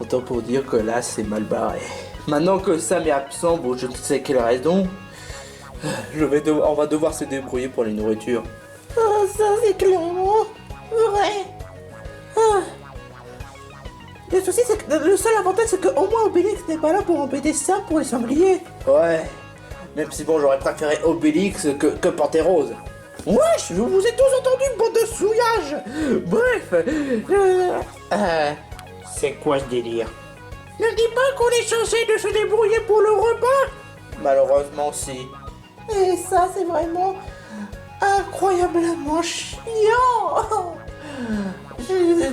Autant pour dire que là, c'est mal barré. Maintenant que Sam est absent pour je ne sais quelle raison, on va devoir se débrouiller pour les nourritures. Ah, ça c'est clairement vrai. Ah. Le souci, c'est que le seul avantage, c'est qu'au moins Obélix n'est pas là pour embêter ça pour les sangliers. Ouais, même si bon, j'aurais préféré Obélix que Pantérose. Wesh, je vous ai tous entendu, bande de souillage. Bref, C'est quoi ce délire? ne dis pas qu'on est censé de se débrouiller pour le repas. Malheureusement, si. Et ça, c'est vraiment incroyablement chiant.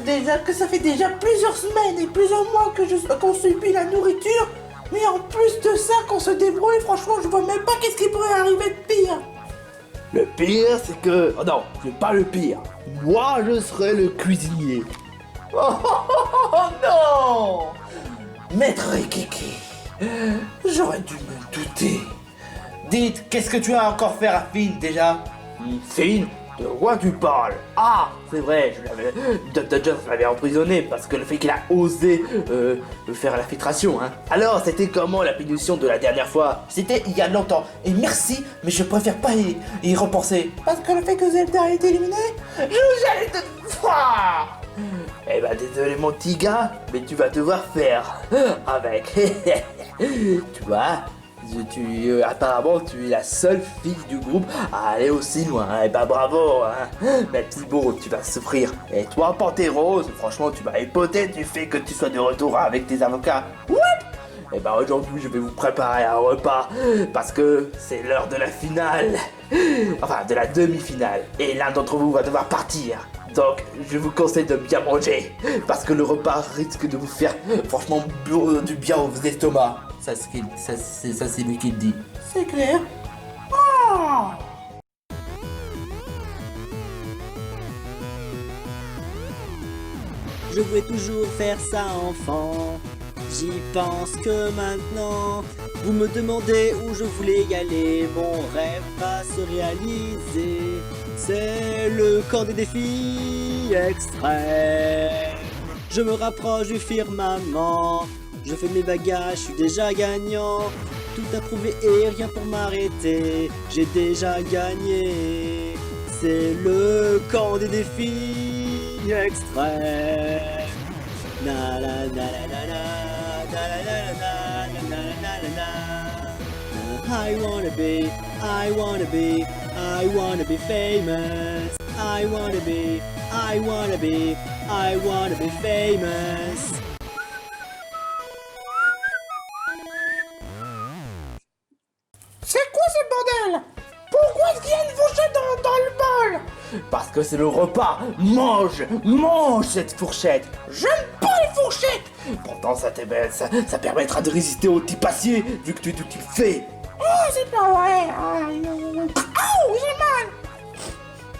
Déjà que ça fait déjà plusieurs semaines et plusieurs mois qu'on subit la nourriture, mais en plus de ça, qu'on se débrouille, franchement, je vois même pas qu'est-ce qui pourrait arriver de pire. Le pire, c'est que... Oh non, c'est pas le pire. Moi, je serai le cuisinier. Oh non! Maître Kiki, j'aurais dû me douter. Dites, qu'est-ce que tu as encore fait à Finn déjà? Finn? De quoi tu parles? Ah, c'est vrai, Dr. Jones l'avait emprisonné parce que le fait qu'il a osé faire la filtration, hein. Alors, c'était comment la punition de la dernière fois? C'était il y a longtemps, et merci, mais je préfère pas y repenser. Parce que le fait que Zelda a été éliminé, J'allais te voir. Eh ben désolé mon petit gars, mais tu vas devoir faire avec. Tu vois, apparemment tu es la seule fille du groupe à aller aussi loin. Eh ben bravo, hein. Mais Thibaut, tu vas souffrir. Et toi, Pantérose, franchement tu m'as époté du fait que tu sois de retour avec tes avocats. What? Et ben aujourd'hui je vais vous préparer un repas parce que c'est l'heure de la finale. Enfin de la demi-finale. Et l'un d'entre vous va devoir partir. Donc je vous conseille de bien manger parce que le repas risque de vous faire franchement du bien aux estomacs. Ça c'est lui qui le dit. c'est clair. Oh. Je voulais toujours faire ça enfant. J'y pense que maintenant. Vous me demandez où je voulais y aller. Mon rêve va se réaliser. C'est le camp des défis extrêmes. Je me rapproche du firmament. Je fais mes bagages, je suis déjà gagnant. Tout à prouver et rien pour m'arrêter. J'ai déjà gagné. C'est le camp des défis extrêmes. Na la na la la la, na la la la la, na la la la la. I wanna be famous. I wanna be famous. C'est quoi ce bordel? Pourquoi est-ce qu'il y a une fourchette dans le bol? Parce que c'est le repas. Mange cette fourchette. J'aime pas les fourchettes. Pourtant ça permettra de résister au type acier vu que tu es du type fée. Oh, c'est pas vrai. Oh, j'ai mal.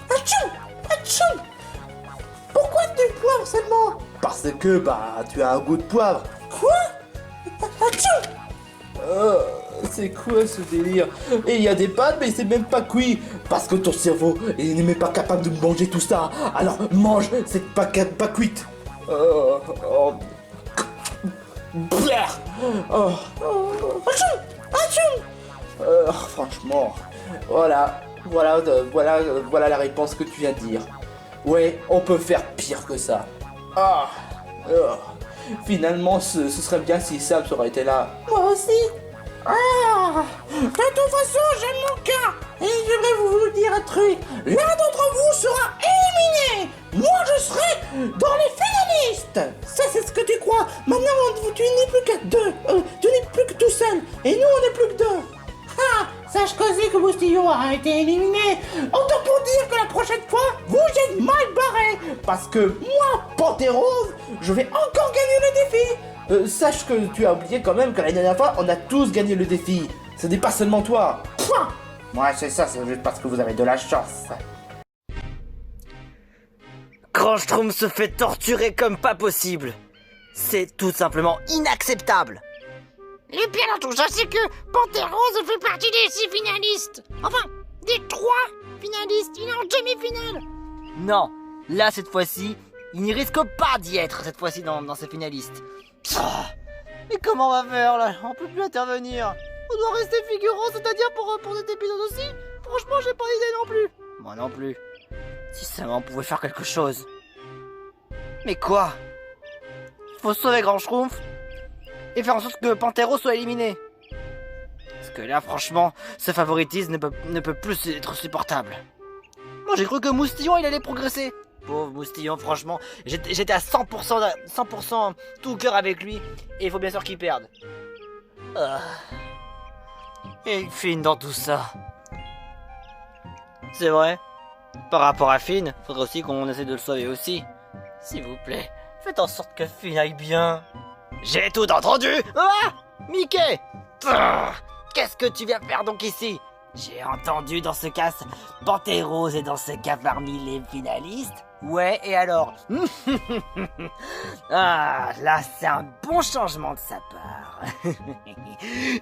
Atchou, atchou. Pourquoi du poivre seulement? Parce que tu as un goût de poivre. Quoi? Atchou. C'est quoi ce délire? Et il y a des pâtes mais c'est même pas cuit. Parce que ton cerveau il n'est même pas capable de manger tout ça. Alors mange cette pas cuite. Blaire. Atchou, atchou. Franchement, voilà la réponse que tu viens de dire. Ouais, on peut faire pire que ça. Finalement, ce serait bien si Sam aurait été là. Moi aussi. De toute façon, j'aime mon cas. Et je vais vous dire un truc. L'un d'entre vous sera éliminé. Moi, je serai dans les finalistes. Ça, c'est ce que tu crois. Maintenant, tu n'es plus qu'à deux. Tu n'es plus que tout seul. Et nous, on n'est plus que deux. Sache qu'aussi que Boustillon a été éliminé. Autant pour dire que la prochaine fois, vous êtes mal barré. Parce que moi, Pantérose, je vais encore gagner le défi. Sache que tu as oublié quand même que la dernière fois, on a tous gagné le défi. Ce n'est pas seulement toi. Point. Ouais, c'est ça, c'est juste parce que vous avez de la chance. Crunchroom se fait torturer comme pas possible. C'est tout simplement inacceptable. Le pire dans tout ça, c'est que Pantérose fait partie des 6 finalistes. Enfin, des 3 finalistes. Il est en demi-finale. Non, là cette fois-ci, Il n'y risque pas d'y être cette fois-ci dans ces finalistes. Mais comment on va faire là? On peut plus intervenir. On doit rester figurant, c'est-à-dire pour cet épisode aussi? Franchement, j'ai pas d'idée non plus. Moi non plus. Si seulement on pouvait faire quelque chose. Mais quoi? Il faut sauver Grand Schtroumpf et faire en sorte que Pantero soit éliminé. Parce que là, franchement, ce favoritisme ne peut plus être supportable. Moi, j'ai cru que Moustillon, il allait progresser. Pauvre Moustillon, franchement, j'étais à 100% tout cœur avec lui. Et il faut bien sûr qu'il perde. Et Finn dans tout ça. C'est vrai. Par rapport à Finn, faudrait aussi qu'on essaie de le sauver aussi. S'il vous plaît, faites en sorte que Finn aille bien. J'ai tout entendu. Ah, Mickey, qu'est-ce que tu viens faire donc ici? J'ai entendu dans ce cas Pantérose est dans ce cas parmi les finalistes. Ouais, et alors? Ah, là c'est un bon changement de sa part.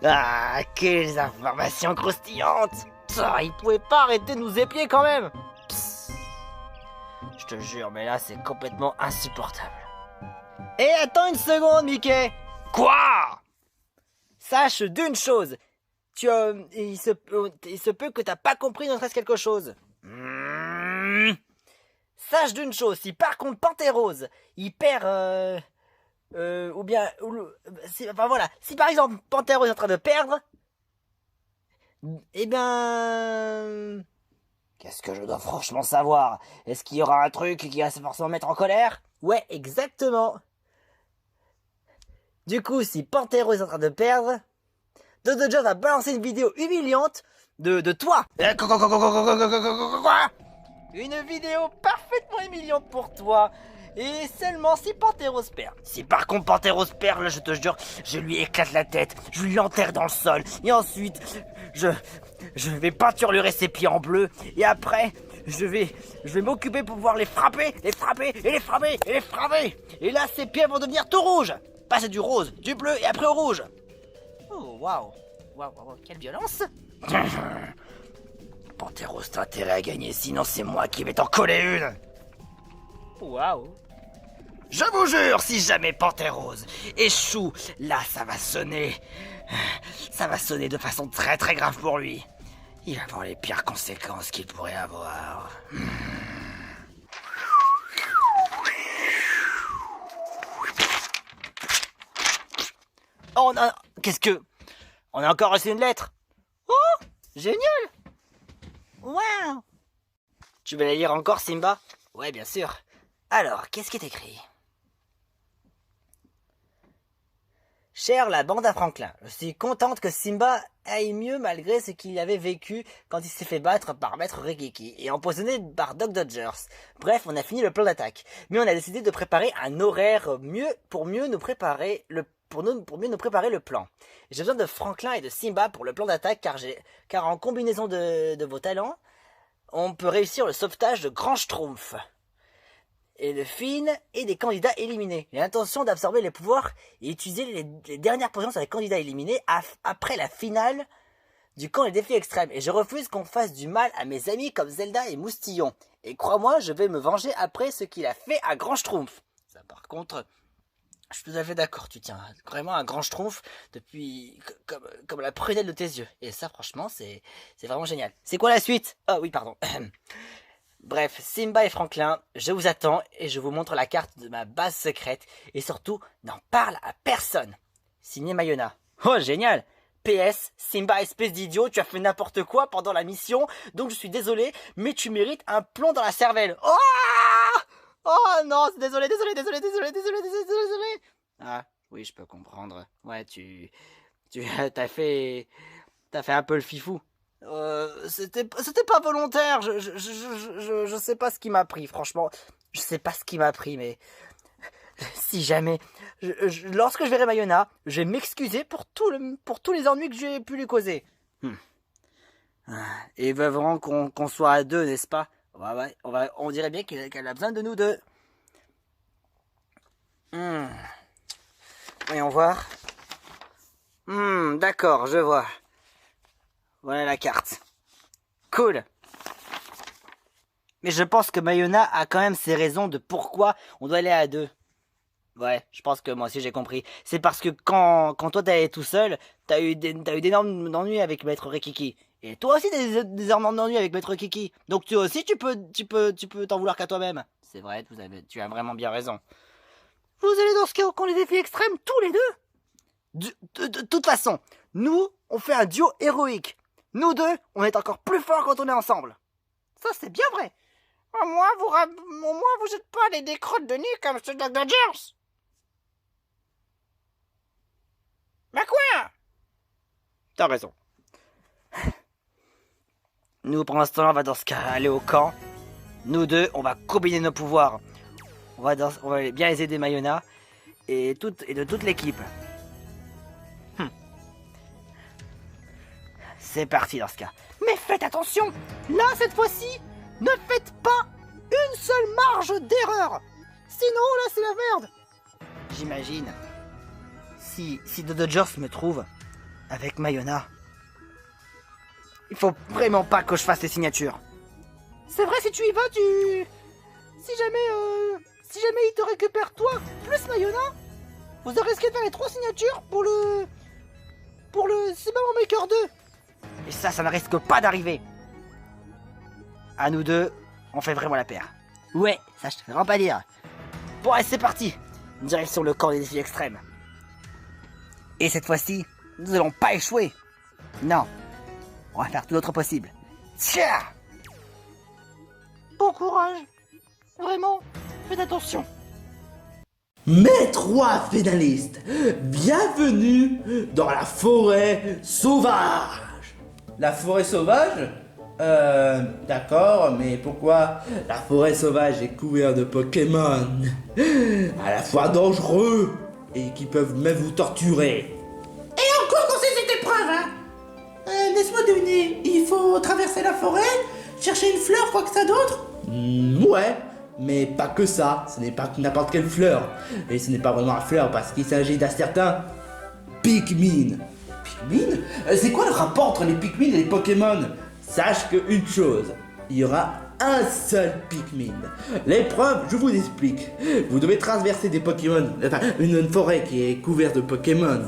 Ah, quelles informations croustillantes. Il pouvait pas arrêter de nous épier quand même. Psst. Je te jure, mais là c'est complètement insupportable. Et attends une seconde, Mickey. Quoi? Sache d'une chose. Il se peut que t'as pas compris ne serait-ce quelque chose. Sache d'une chose, si par contre Pantérose, il perd, enfin voilà, si par exemple Pantérose est en train de perdre, eh ben, qu'est-ce que je dois franchement savoir? Est-ce qu'il y aura un truc qui va forcément mettre en colère? Ouais, exactement. Du coup, si Pantérose est en train de perdre, Dodger va balancer une vidéo humiliante de toi. Quoi? Une vidéo parfaitement humiliante pour toi. Et seulement si Pantérose perd. Si par contre Pantérose perd, là je te jure, je lui éclate la tête, je lui l'enterre dans le sol. Et ensuite, je vais peinturer ses pieds en bleu. Et après, je vais m'occuper pour pouvoir les frapper. Et là, ses pieds vont devenir tout rouges. Passer du rose, du bleu et après au rouge. Oh, waouh, quelle violence. Pantérose, t'as intérêt à gagner, sinon c'est moi qui vais t'en coller une. Waouh. Je vous jure, si jamais Pantérose échoue, là ça va sonner. Ça va sonner de façon très très grave pour lui. Il va avoir les pires conséquences qu'il pourrait avoir. Oh non, qu'est-ce que... On a encore reçu une lettre. Oh, génial. Waouh. Tu veux la lire encore, Simba? Ouais, bien sûr. Alors, qu'est-ce qui est écrit? Chère la bande à Franklin, je suis contente que Simba aille mieux malgré ce qu'il avait vécu quand il s'est fait battre par Maître Rikiki et empoisonné par Doc Dodgers. Bref, on a fini le plan d'attaque, mais on a décidé de préparer un horaire pour mieux nous préparer le plan. J'ai besoin de Franklin et de Simba pour le plan d'attaque car en combinaison de vos talents, on peut réussir le sauvetage de Grand Schtroumpf et de Finn et des candidats éliminés. J'ai l'intention d'absorber les pouvoirs et utiliser les dernières potions sur les candidats éliminés après la finale du camp des défis extrêmes. Et je refuse qu'on fasse du mal à mes amis comme Zelda et Moustillon. Et crois-moi, je vais me venger après ce qu'il a fait à Grand Schtroumpf. Ça par contre, je suis tout à fait d'accord, tu tiens vraiment un Grand Schtroumpf depuis comme la prunelle de tes yeux. Et ça franchement, c'est vraiment génial. C'est quoi la suite? Ah oui, pardon. Bref, Simba et Franklin, je vous attends et je vous montre la carte de ma base secrète. Et surtout, n'en parle à personne. Signé Mayona. Oh, génial. PS, Simba, espèce d'idiot, tu as fait n'importe quoi pendant la mission, donc je suis désolé, mais tu mérites un plomb dans la cervelle. Oh non, désolé. Ah, oui, je peux comprendre. Ouais, t'as fait un peu le fifou. C'était pas volontaire, je sais pas ce qui m'a pris, franchement. Je sais pas ce qui m'a pris, mais... Si jamais... lorsque je verrai Mayona, je vais m'excuser pour tous les ennuis que j'ai pu lui causer. Et il veut vraiment qu'on soit à deux, n'est-ce pas? Ouais, on dirait bien qu'elle a besoin de nous deux. Voyons voir. D'accord, je vois. Voilà la carte. Cool. Mais je pense que Mayona a quand même ses raisons de pourquoi on doit aller à deux. Ouais, je pense que moi aussi j'ai compris. C'est parce que quand toi t'es allé tout seul, t'as eu d'énormes ennuis avec Maître Rikiki. Et toi aussi t'as des énormes ennuis avec Maître Rikiki. Donc tu aussi tu peux t'en vouloir qu'à toi-même. C'est vrai, tu as vraiment bien raison. Vous allez dans ce cas au camp des défis extrêmes tous les deux. De toute façon, nous on fait un duo héroïque. Nous deux, on est encore plus forts quand on est ensemble. Ça c'est bien vrai. Au moins, vous êtes pas des crottes de nez comme ceux de Dodgers. Mais quoi? T'as raison. Nous, pour l'instant, on va dans ce cas aller au camp. Nous deux, on va combiner nos pouvoirs. On va bien les aider Mayona et de toute l'équipe. C'est parti dans ce cas. Mais faites attention. Là, cette fois-ci, ne faites pas une seule marge d'erreur. Sinon, là, c'est la merde. J'imagine. Si The Dodgers me trouve avec Mayona, il faut vraiment pas que je fasse les signatures. C'est vrai, si tu y vas, Si jamais il te récupère toi, plus Mayona, vous risquez de faire les 3 signatures pour le Super Mario Maker 2. Et ça ne risque pas d'arriver. À nous deux, on fait vraiment la paire. Ouais, ça je te fais vraiment pas dire. Bon, allez, c'est parti. Direction le camp des défis extrêmes. Et cette fois-ci, nous allons pas échouer. Non, on va faire tout l'autre possible. Tiens! Bon courage. Vraiment, faites attention. Mes 3 finalistes, bienvenue dans la forêt sauvage. La forêt sauvage? D'accord, mais pourquoi la forêt sauvage est couverte de Pokémon à la fois dangereux et qui peuvent même vous torturer? Et encore dans cette épreuve, hein. Laisse-moi deviner, il faut traverser la forêt, chercher une fleur, quoi que ça d'autre? Ouais, mais pas que ça, ce n'est pas n'importe quelle fleur. Et ce n'est pas vraiment une fleur parce qu'il s'agit d'un certain Pikmin. Pikmin? C'est quoi le rapport entre les Pikmin et les Pokémon? Sache qu'une chose, il y aura un seul Pikmin. L'épreuve, je vous explique. Vous devez traverser des Pokémon, enfin une forêt qui est couverte de Pokémon.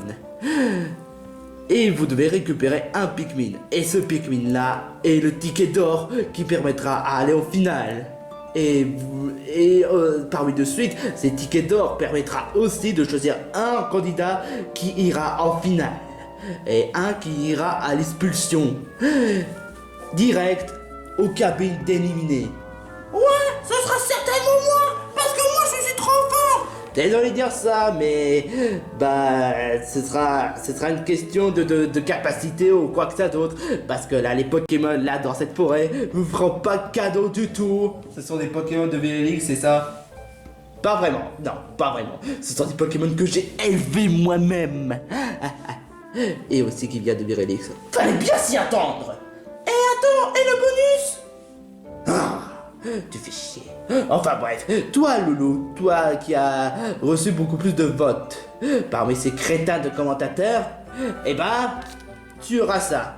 Et vous devez récupérer un Pikmin. Et ce Pikmin là est le ticket d'or qui permettra à aller au final. Et parmi de suite, ces tickets d'or permettra aussi de choisir un candidat qui ira en finale. Et un qui ira à l'expulsion. Direct aux cabines d'éliminés. Ouais, ce sera certainement moi, parce que moi je suis trop fort. Désolé de dire ça, mais ce sera une question de capacité ou quoi que ça d'autre. Parce que là, les Pokémon là dans cette forêt vous feront pas de cadeau du tout. Ce sont des Pokémon de VLX, c'est ça? Pas vraiment, non, pas vraiment. Ce sont des Pokémon que j'ai élevés moi-même. Et aussi qui vient de VLX. Fallait bien s'y attendre. Et attends, et le bonus? Tu fais chier. Enfin bref, toi Loulou, toi qui as reçu beaucoup plus de votes parmi ces crétins de commentateurs, eh ben, tu auras ça.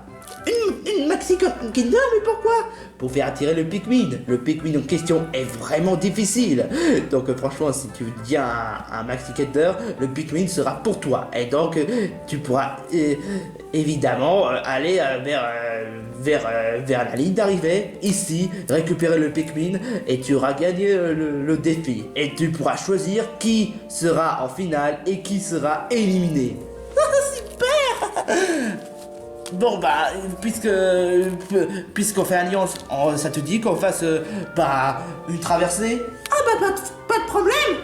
Une Maxi Kinder, mais pourquoi? Pour faire attirer le Pikmin. Le Pikmin en question est vraiment difficile. Donc franchement, si tu deviens un Maxi Kinder, le Pikmin sera pour toi. Et donc, tu pourras évidemment aller vers la ligne d'arrivée, ici, récupérer le Pikmin, et tu auras gagné le défi. Et tu pourras choisir qui sera en finale et qui sera éliminé. Super. Bon bah, puisqu'on fait alliance, ça te dit qu'on fasse une traversée? Ah bah pas de problème.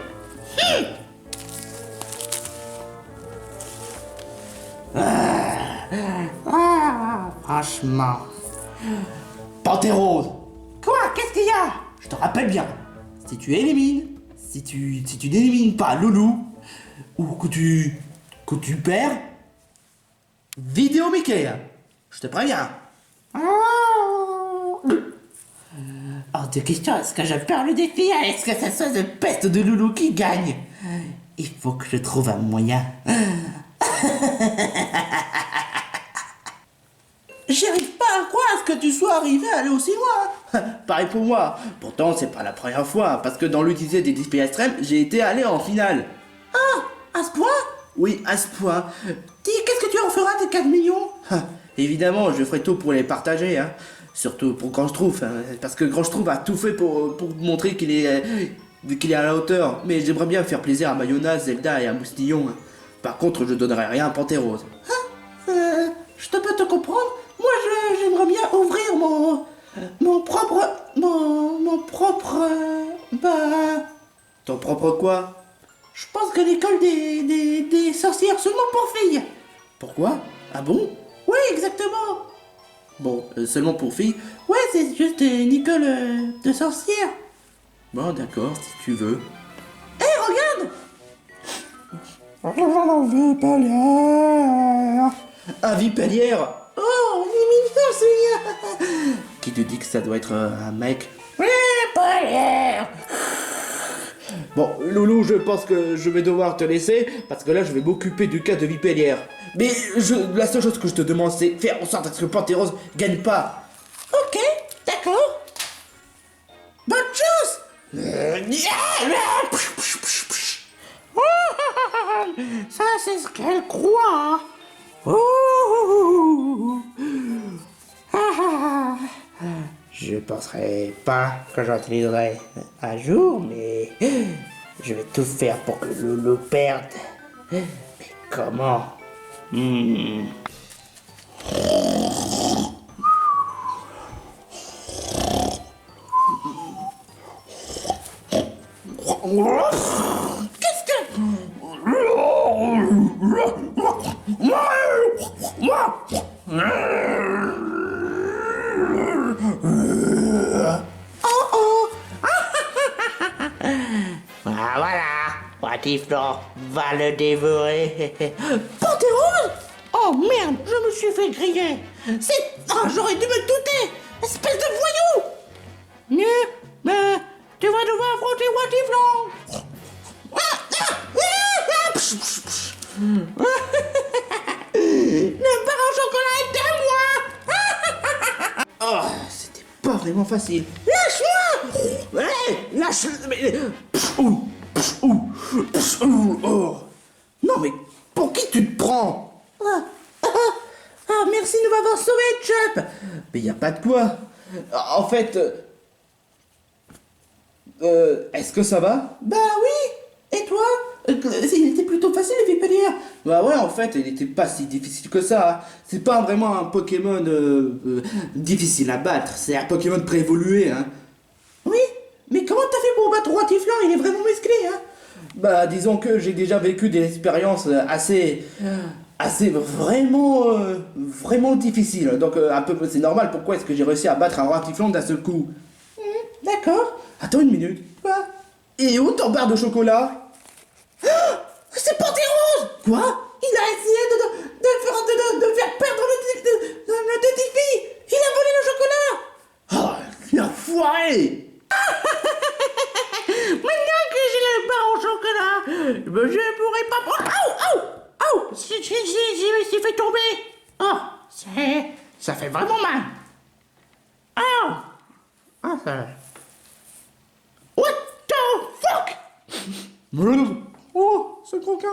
Franchement. Pantérose. Quoi? Qu'est-ce qu'il y a? Je te rappelle bien, si tu élimines, si tu n'élimines pas Loulou, ou que tu perds, vidéo Mickey, je te préviens. Hors de question, est-ce que je perds le défi? Est-ce que ça soit de peste de Loulou qui gagne? Il faut que je trouve un moyen. J'arrive pas à croire que que tu sois arrivé à aller aussi loin. Pareil pour moi. Pourtant, c'est pas la première fois, parce que dans l'Odyssée des displays extrêmes, j'ai été allé en finale. À ce point? Oui, à ce point. Dis, qu'est-ce que tu en feras tes 4 millions? Évidemment, je ferai tout pour les partager, hein. Surtout pour Grand Schtroumpf, hein, parce que Grand Schtroumpf a tout fait pour montrer qu'il est à la hauteur. Mais j'aimerais bien faire plaisir à Mayona, Zelda et à Moustillon. Hein. Par contre, je donnerai rien à Pantérose. Je te peux te comprendre. Moi, j'aimerais bien ouvrir mon propre... Ton propre quoi? Je pense que l'école des sorcières seulement pour filles. Pourquoi? Ah bon? Oui, exactement. Bon, seulement pour filles? Ouais, c'est juste une école de sorcières. Bon, d'accord, si tu veux. Hé, regarde! Un vipalière! Oh, il est mignon, celui-là. Qui te dit que ça doit être un mec? Bon, Loulou, je pense que je vais devoir te laisser, parce que là, je vais m'occuper du cas de Vipellière. Mais la seule chose que je te demande, c'est faire en sorte que Pantérose gagne pas. Ok, d'accord. Bonne chance. Ça, c'est ce qu'elle croit. Je penserais pas que j'utiliserai un jour, mais je vais tout faire pour que Loulou perde. Mais comment? Qu'est-ce que... Ah voilà, Watiflon va le dévorer. Pantérose? Oh merde, je me suis fait griller. J'aurais dû me douter. Espèce de voyou. Mais tu vas devoir affronter Watiflon. Le bar au chocolat est à moi. Oh, c'était pas vraiment facile. Lâche-moi. Hey, lâche... Mais... Oh. Non mais, pour qui tu te prends? Merci de m'avoir sauvé, Chup. Mais y a pas de quoi. En fait... est-ce que ça va? Bah oui. Et toi? Il était plutôt facile, les Vipellière. Bah ouais, en fait, il était pas si difficile que ça. Hein. C'est pas vraiment un Pokémon difficile à battre. C'est un Pokémon préévolué, hein. Oui, mais comment t'as fait pour battre Watiflon? Il est vraiment musclé, hein. Bah, disons que j'ai déjà vécu des expériences assez vraiment difficiles. Donc, un peu, c'est normal. Pourquoi est-ce que j'ai réussi à battre un Watiflon d'un seul coup? D'accord. Attends une minute. Quoi? Et où ton barre de chocolat? C'est Pantérose. Quoi? Il a essayé de faire perdre le Tiffy. Il a volé le chocolat. Oh, l'enfoiré! Maintenant que j'ai le bar au chocolat, je pourrais pas prendre... Au! Je me suis fait tomber. Oh, ça fait vraiment mal. Ça... What the fuck? Oh, ce coquin!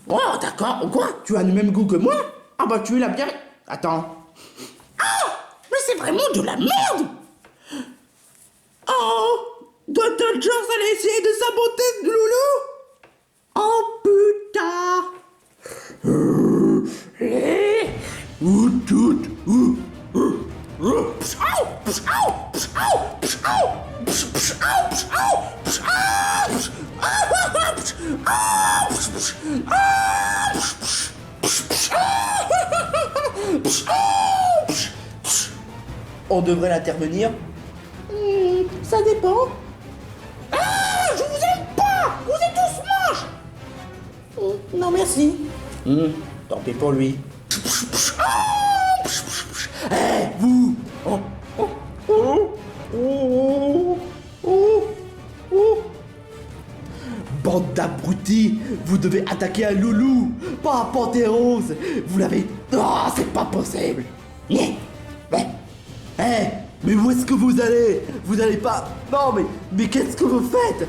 Oh, d'accord. Quoi? Tu as le même goût que moi? Ah bah tu l'as bien... Attends. Mais c'est vraiment de la merde. Oh, Dr. Jones allait essayer de saboter Loulou. Oh putain. On devrait l'intervenir. Ça dépend. Je vous aime pas. Vous êtes tous moches. Non merci. Tant pis pour lui. Eh, vous! Bande d'abrutis, vous devez attaquer un loulou, pas un panthère rose. Vous l'avez... Oh, c'est pas possible. Mais où est-ce que vous allez? Vous n'allez pas... Non, mais qu'est-ce que vous faites?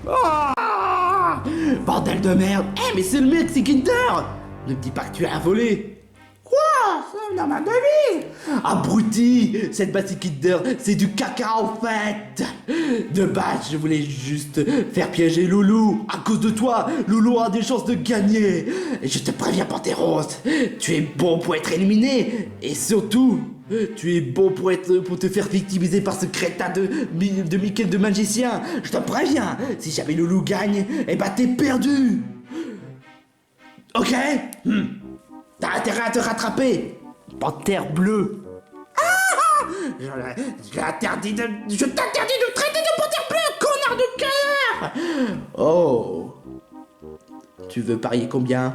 Ah, bordel de merde. Mais c'est le Maxi Kinder. Ne me dis pas que tu as volé. Quoi? C'est dans ma devise. Abruti, cette Maxi Kinder, c'est du caca en fait. De base, je voulais juste faire piéger Loulou. À cause de toi, Loulou a des chances de gagner. Et je te préviens, Panthéros, tu es bon pour être éliminé. Et surtout, tu es bon pour te faire victimiser par ce crétin de Mickey de magicien. Je te préviens, si jamais Loulou gagne, eh ben t'es perdu. Ok? T'as intérêt à te rattraper. Panthère bleue. Je t'interdis de traiter de panthère bleue, connard de cœur. Oh. Tu veux parier combien?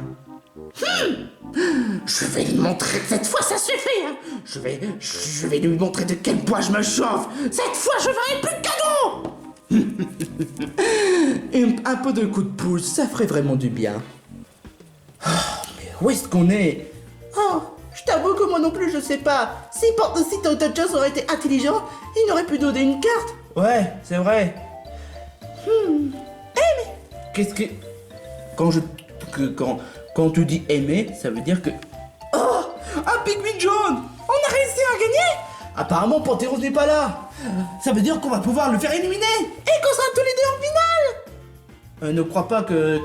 Je vais lui montrer que cette fois ça suffit. Hein. Je vais lui montrer de quel point je me chauffe. Cette fois je ferai plus de cadeaux. Et un peu de coup de pouce, ça ferait vraiment du bien. Oh, mais où est-ce qu'on est? Oh, je t'avoue que moi non plus je sais pas. Si Dr. Jones aurait été intelligent, il n'aurait pu donner une carte. Ouais, c'est vrai. Qu'est-ce que... Quand tu dis aimer, ça veut dire que... Oh, un pygmy jaune. On a réussi à gagner. Apparemment, Panthéros n'est pas là. Ça veut dire qu'on va pouvoir le faire éliminer. Et qu'on sera tous les deux en finale. Ne crois pas que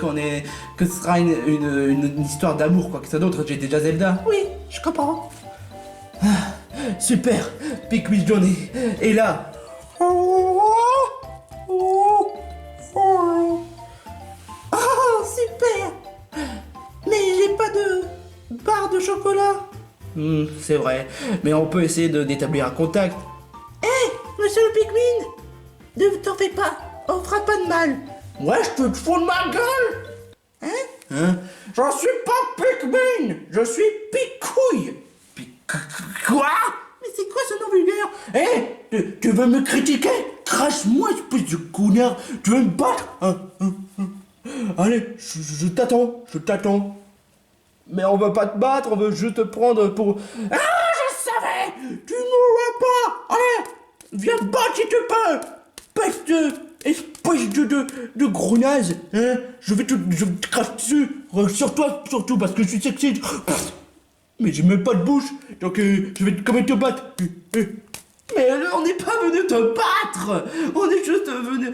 ce sera une histoire d'amour, quoi que ça d'autre. J'ai déjà Zelda. Oui, je comprends. Super. Pygmy jaune est là. Oh, super. Mais j'ai pas de barre de chocolat. C'est vrai. Mais on peut essayer d'établir un contact. Hé, monsieur le Pikmin, ne t'en fais pas, on fera pas de mal. Ouais, je te fous de ma gueule. Hein? Je suis pas Pikmin, je suis Picouille. Quoi? Mais c'est quoi ce nom vulgaire? Hé, tu veux me critiquer? Crache-moi, espèce de connard. Tu veux me battre? Allez, je t'attends. Mais on va pas te battre, on veut juste te prendre pour... Ah, je savais. Tu mourras pas. Allez, viens te battre si tu peux. Espèce de gros naze, hein? Je vais te cracher dessus. Sur toi, surtout, parce que je suis sexy. Mais j'ai même pas de bouche, donc je vais quand même te battre. Mais on n'est pas venu te battre. On est juste venu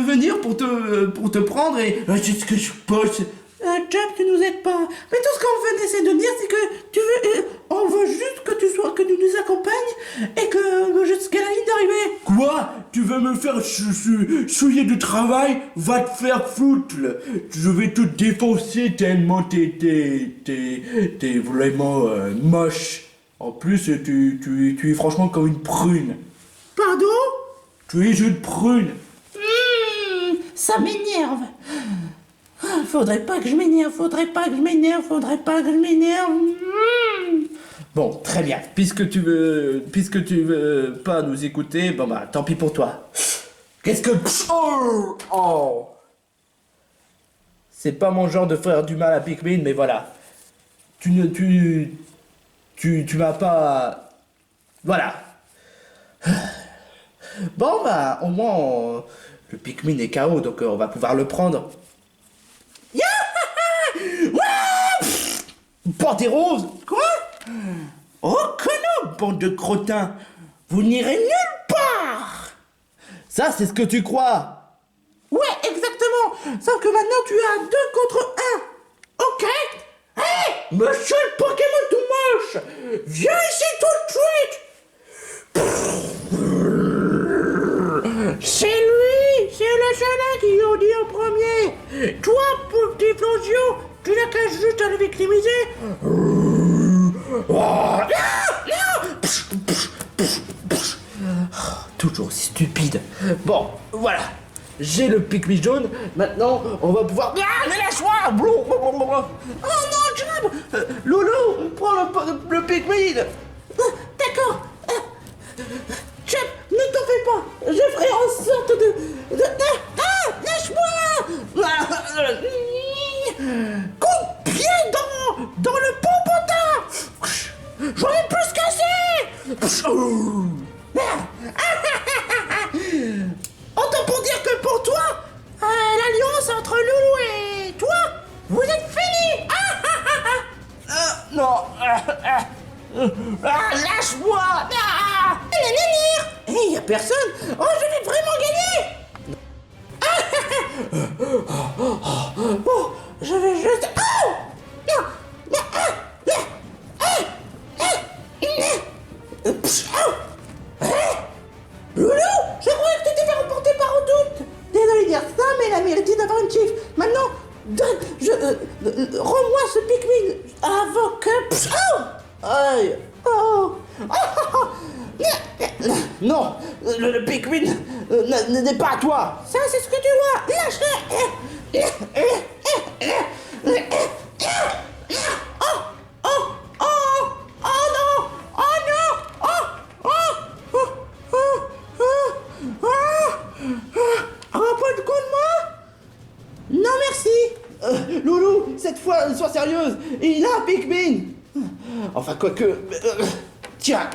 venir pour te prendre et... c'est ce que je pense. Chap, tu nous aides pas. Mais tout ce qu'on veut essayer de dire, c'est que tu veux... on veut juste que que tu nous accompagnes et que jusqu'à la ligne d'arrivée. Quoi? Tu veux me faire souiller du travail? Va te faire foutre. Je vais te défoncer tellement t'es vraiment moche. En plus, tu es franchement comme une prune. Pardon? Tu es une prune. Ça m'énerve. Faudrait pas que je m'énerve. Bon, très bien. Puisque tu veux pas nous écouter, bon bah, tant pis pour toi. Qu'est-ce que... Oh. C'est pas mon genre de faire du mal à Pikmin, mais voilà. Tu m'as pas... Voilà. Bon bah, au moins, le Pikmin est KO, donc on va pouvoir le prendre. Panthéros. Quoi? Oh, connard, bande de crottins. Vous n'irez nulle part. Ça, c'est ce que tu crois. Ouais, exactement. Sauf que maintenant, tu as 2 contre 1. Ok? Hé, monsieur le Pokémon tout moche, viens ici tout de suite. C'est lui, c'est le chenin qui ont dit en premier. Toi, petit Flonzio, tu n'as qu'à juste à le victimiser. Toujours aussi stupide. Bon, voilà. J'ai le Pikmin jaune. Maintenant, on va pouvoir... Mais lâche-moi. Oh non, Jab. Loulou, prends le Pikmin. D'accord. Jab, ne t'en fais pas. Je ferai en sorte de... Ah, lâche-moi. autant pour dire que pour toi, l'alliance entre Loulou et toi, vous êtes finis. Non. Lâche-moi. Et y a personne. Oh, je vais vraiment gagner. Bon, je vais juste... Oh non, non, Loulou, je croyais que tu t'étais fait remporter par Redoute. Désolé de dire ça, mais elle a mérité d'avoir une chiffre. Maintenant, rends-moi ce Pikmin avant que... Aïe. Oh. Non, le Pikmin n'est pas à toi. Ça, c'est ce que tu vois. Lâche-le. Pas de coup de moi. Non, merci. Loulou, cette fois, sois sérieuse. Il a un Pikmin. Enfin, quoique... tiens.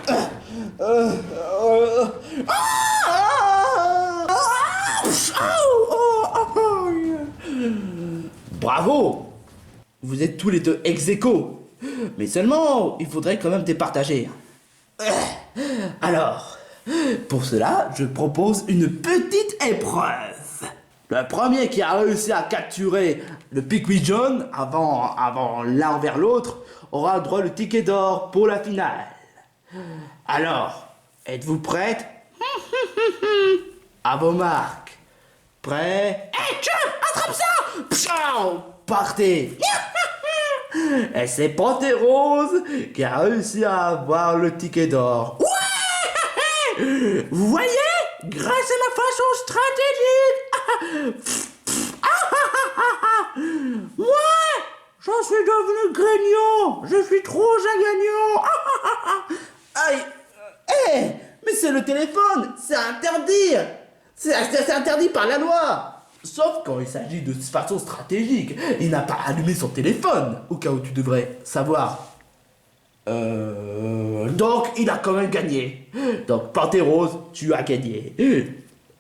Bravo. Vous êtes tous les deux ex-aequo. Mais seulement, il faudrait quand même départager. Alors, pour cela, je propose une petite épreuve. Le premier qui a réussi à capturer le Pikmin jaune avant l'un envers l'autre aura le droit au ticket d'or pour la finale. Alors, êtes-vous prête? À vos marques. Prêt? Hé, Chum, attrape ça. Pshao, partez. Et c'est Pantérose qui a réussi à avoir le ticket d'or. Vous voyez? Grâce à ma façon stratégique. Moi, j'en suis devenu gagnant. Je suis trop un gagnant. Aïe. Hé, mais c'est le téléphone. C'est interdit. C'est interdit par la loi. Sauf quand il s'agit de façon stratégique. Il n'a pas allumé son téléphone. Au cas où tu devrais savoir. Donc, il a quand même gagné. Donc, Pantérose, tu as gagné.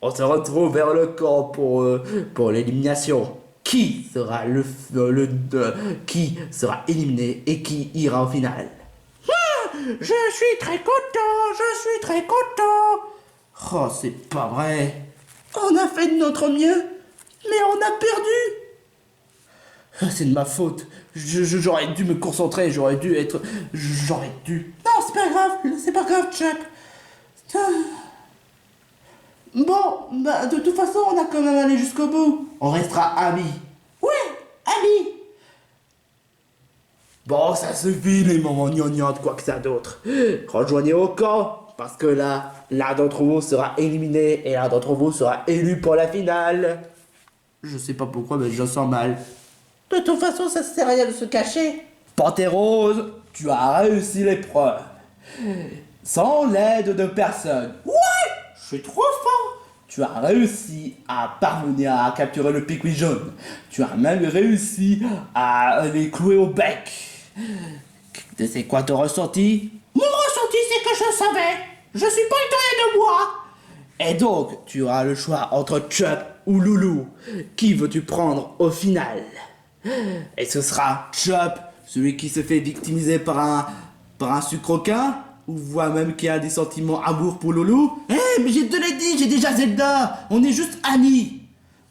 On se retrouve vers le camp pour l'élimination. Qui sera qui sera éliminé et qui ira en finale? Je suis très content. Je suis très content. Oh, c'est pas vrai. On a fait de notre mieux, mais on a perdu. Ah, c'est de ma faute. J'aurais dû me concentrer, j'aurais dû... Non, c'est pas grave, Chuck. Bon, bah, de toute façon, on a quand même allé jusqu'au bout. On restera amis. Ouais, Ali. Bon, ça suffit les moments gnangnang de quoi que ça d'autre. Rejoignez au camp, parce que là, l'un d'entre vous sera éliminé et l'un d'entre vous sera élu pour la finale. Je sais pas pourquoi, mais je sens mal. De toute façon, ça sert à rien de se cacher. Pantérose, tu as réussi l'épreuve. Sans l'aide de personne. Ouais, je suis trop fort. Tu as réussi à parvenir à capturer le Pikmin jaune. Tu as même réussi à les clouer au bec. C'est quoi ton ressenti? Mon ressenti, c'est que je savais. Je suis pas étonné de moi. Et donc, tu auras le choix entre Chuck ou Loulou. Qui veux-tu prendre au final? Et ce sera Chuck, celui qui se fait victimiser par un sucroquin, ou voit même qu'il a des sentiments amour pour Loulou. Mais je te l'ai dit, j'ai déjà Zelda. On est juste amis.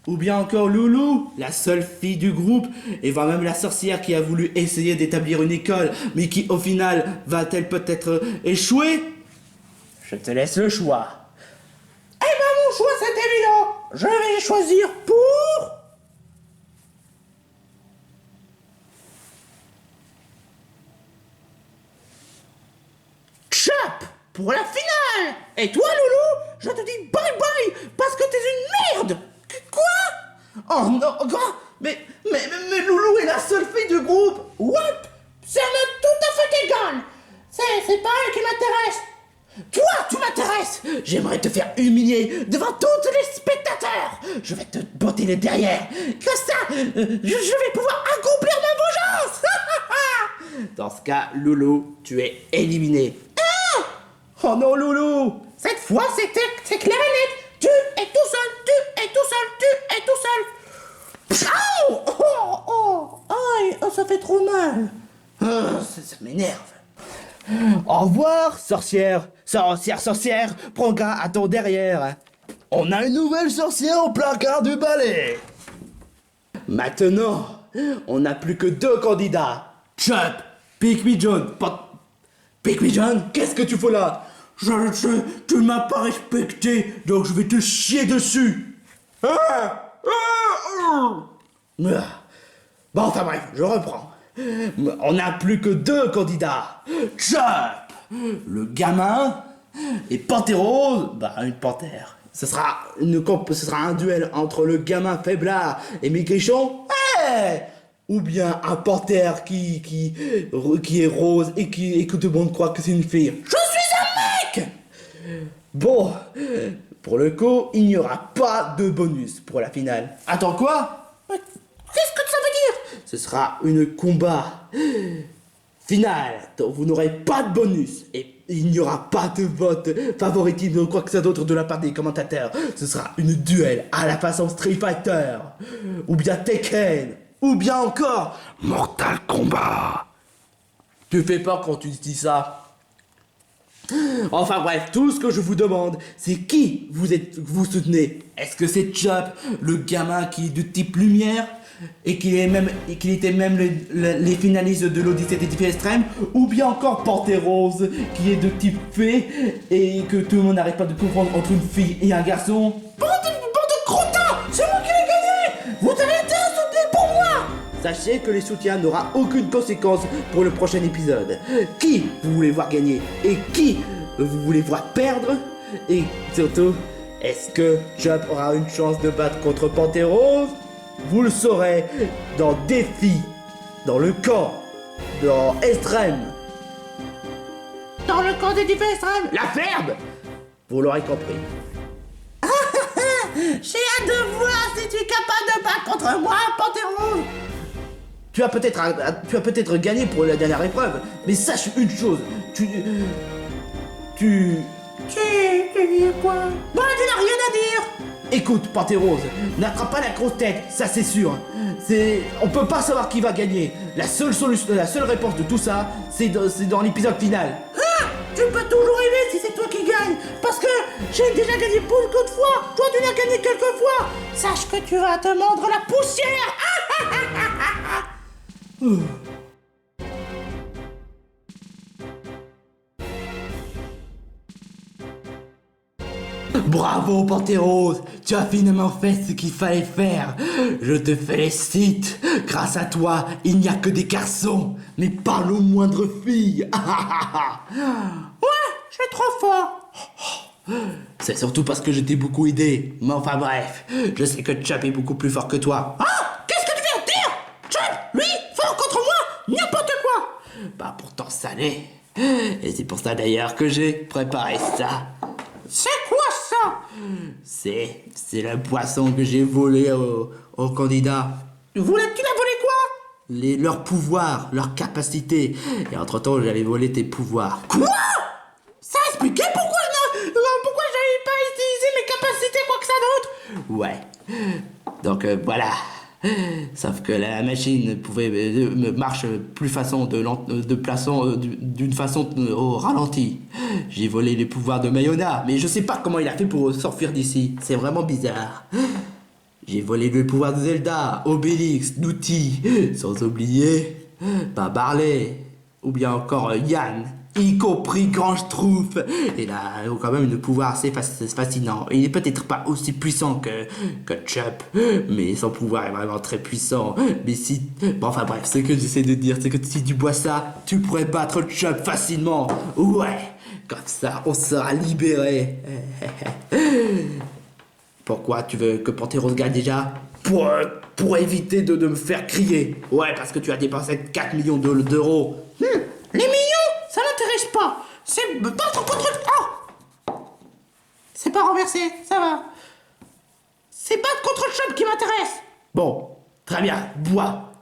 Ou bien encore Loulou, la seule fille du groupe, et voire même la sorcière qui a voulu essayer d'établir une école, mais qui au final va-t-elle peut-être échouer? Je te laisse le choix. Eh ben, mon choix, c'est évident. Je vais choisir pour... Chap pour la finale. Et toi, Loulou, je te dis bye bye parce que t'es une merde. Quoi? Oh non, quoi? Mais Loulou est la seule fille du groupe. Ouais, ça m'est tout à fait égal. C'est pas elle qui m'intéresse. Toi, tu m'intéresses. J'aimerais te faire humilier devant tous les spectateurs. Je vais te botter les derrière. Comme ça, je vais pouvoir accomplir ma vengeance. Dans ce cas, Loulou, tu es éliminé. Ah! Oh non, Loulou. Cette fois, c'est clair et net. Tu es tout seul. Tu mal. Ça m'énerve. Au revoir, sorcière. Sorcière, prends garde à ton derrière. On a une nouvelle sorcière au placard du balai. Maintenant, on n'a plus que 2 candidats. Chop, Pick Me John. Pick Me John, qu'est-ce que tu fais là? Je le sais, tu ne m'as pas respecté, donc je vais te chier dessus. Bon, enfin bref, je reprends. On n'a plus que 2 candidats. Chop, le gamin, et Pantérose, bah une panthère. Ce sera un duel entre le gamin faiblard et Maigrichon, ou bien un panthère qui est rose et que tout le monde croit que c'est une fille. Je suis un mec. Bon, pour le coup, il n'y aura pas de bonus pour la finale. Attends quoi? Qu'est-ce que ça veut dire? Ce sera une combat finale, donc vous n'aurez pas de bonus et il n'y aura pas de vote favoritisme ou quoi que ce soit d'autre de la part des commentateurs. Ce sera une duel à la façon Street Fighter, ou bien Tekken, ou bien encore Mortal Kombat. Tu fais peur quand tu dis ça. Enfin bref, tout ce que je vous demande, c'est qui vous soutenez. Est-ce que c'est Chop, le gamin qui est de type lumière et qu'il était même les finalistes de l'Odyssée des défis extrêmes, ou bien encore Pantérose qui est de type fée et que tout le monde n'arrête pas de confondre entre une fille et un garçon. Bande de crottins! C'est moi qui l'ai gagné! Vous avez été à soutenir pour moi! Sachez que les soutiens n'aura aucune conséquence pour le prochain épisode. Qui vous voulez voir gagner et qui vous voulez voir perdre? Et surtout, est-ce que Chop aura une chance de battre contre Pantérose? Vous le saurez dans Défi, dans le camp, dans Extrême. Dans le camp des défis extrêmes! La ferme! Vous l'aurez compris. J'ai hâte de voir si tu es capable de battre contre moi, Panthéron! Tu as peut-être gagné pour la dernière épreuve, mais sache une chose, tu dis quoi? Moi, tu n'as rien à dire! Écoute, Pantérose, n'attrape pas la grosse tête, ça c'est sûr. On peut pas savoir qui va gagner. La seule réponse de tout ça, c'est dans l'épisode final. Ah! Tu peux toujours rêver si c'est toi qui gagne! Parce que j'ai déjà gagné beaucoup de fois! Toi, tu l'as gagné quelques fois! Sache que tu vas te mordre la poussière! Bravo Pantérose, tu as finalement fait ce qu'il fallait faire. Je te félicite. Grâce à toi, il n'y a que des garçons, mais pas le moindre fille. Ouais, je suis trop fort! C'est surtout parce que je t'ai beaucoup aidé. Mais enfin bref, je sais que Chop est beaucoup plus fort que toi. Ah! Qu'est-ce que tu viens de dire? Chop, lui, fort contre moi, n'importe quoi! Bah pourtant ça l'est. Et c'est pour ça d'ailleurs que j'ai préparé ça. C'est quoi ça? C'est la boisson que j'ai volée aux candidats. Tu l'as volé quoi? Leurs pouvoirs, leurs capacités. Et entre-temps, j'avais volé tes pouvoirs. Quoi? Ça expliquait pourquoi j'avais pas utilisé mes capacités, quoi que ça d'autre? Ouais. Donc voilà. Sauf que la machine marche d'une façon au ralenti. J'ai volé les pouvoirs de Mayona, mais je sais pas comment il a fait pour s'enfuir d'ici. C'est vraiment bizarre. J'ai volé le pouvoir de Zelda, Obélix, Nouti, sans oublier Barley, ou bien encore Yann, y compris Grand Schtroumpf. Il a quand même un pouvoir assez fascinant. Il est peut-être pas aussi puissant que Chop, mais son pouvoir est vraiment très puissant. Mais si... Bon, enfin bref, ce que j'essaie de dire, c'est que si tu bois ça, tu pourrais battre Chop facilement. Ouais, comme ça, on sera libéré. Pourquoi tu veux que Pantérose gagne déjà? Pour éviter de me faire crier. Ouais, parce que tu as dépensé 4 millions d'euros. Les millions, ça m'intéresse pas. C'est battre contre... Oh! C'est pas renversé, ça va. C'est battre contre Chop qui m'intéresse. Bon, très bien, bois.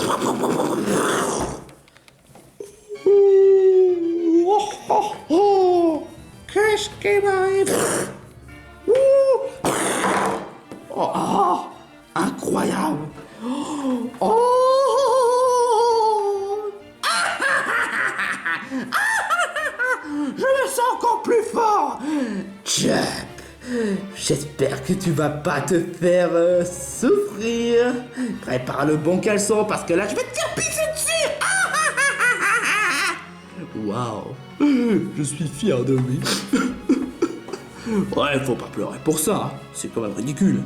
Oh, oh, oh. Qu'est-ce qui m'arrive? Oh, oh, incroyable. Oh. Je me sens encore plus fort. Jack, j'espère que tu vas pas te faire souffrir. Prépare le bon caleçon parce que là je vais te faire pisser dessus. Waouh, je suis fier de lui. Ouais, faut pas pleurer pour ça, hein. C'est quand même ridicule.